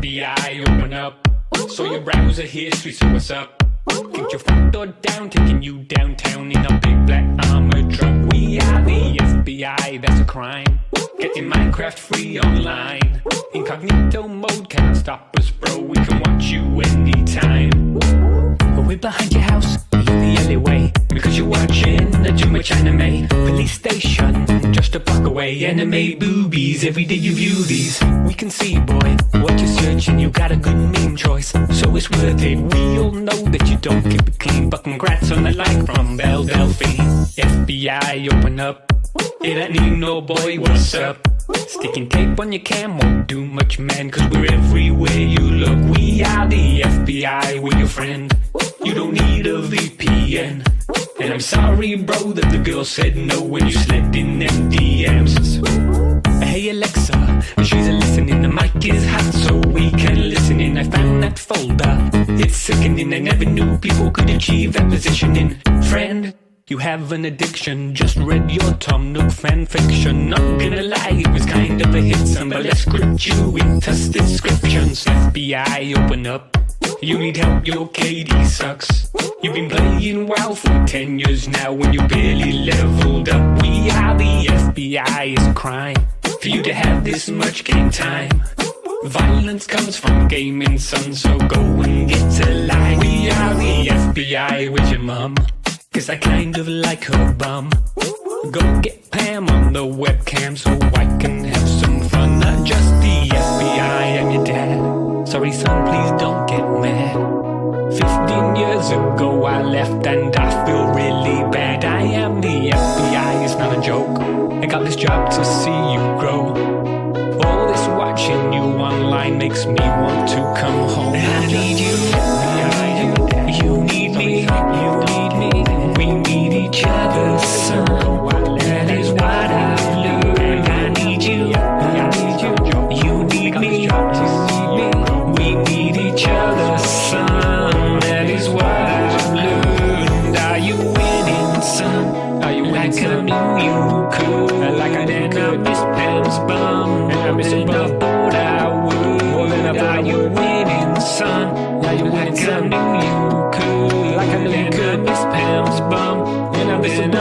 FBI, open up. So your browser history, so what's up? Kicked your front door down, taking you downtown in a big black armored truck. We are the FBI, that's a crime. Getting Minecraft free online. Incognito mode can't stop us, bro. We can watch you anytime. But we're behind your house, in the alleyway, because you're watching too much anime. Police station, just a block away. Anime boobies, every day you view these. We can see, boy, what you're searching. You got a good meme choice, so it's worth it. We all know that you don't keep it clean, but congrats on the like from Belle Delphine. FBI, open up. It ain't me, no boy, what's up? Sticking tape on your cam won't do much, man, cause we're everywhere you look. We are the FBI, we're your friend. You don't need a VPN. And I'm sorry, bro, that the girl said no when you slid in them DMs. Hey Alexa, she's a listening. The mic is hot, so we can listen in. I found that folder, it's sickening. I never knew people could achieve that positioning. Friend, you have an addiction. Just read your Tom Nook fan fiction. Not gonna lie, it was kind of a hit song, but let's script you into descriptions. FBI, open up. You need help, your KD sucks. You've been playing WoW for 10 years now when you barely leveled up. We are the FBI, it's a crime for you to have this much game time. Violence comes from gaming, son, so go and get a life. We are the FBI with your mum, cause I kind of like her bum. Go get Pam on the webcam so I can have some fun. Not just the FBI, I'm your dad. Sorry son, please don't get mad. 15 years ago I left and I feel really bad. I am the FBI, it's not a joke. I got this job to see you grow. All this watching you online makes me want to come home. I need you, you need me, you need me. We need each other, son. That is what I've learned. I need you, you need me. We need each other, son. That is what I've learned. Are you winning, son? Are you like I knew you could? Like I never miss Pam's bum. And I miss it, but I thought I would. Are you winning, son? Are you like I knew you could? Like I never miss Pam's bum. And I miss it,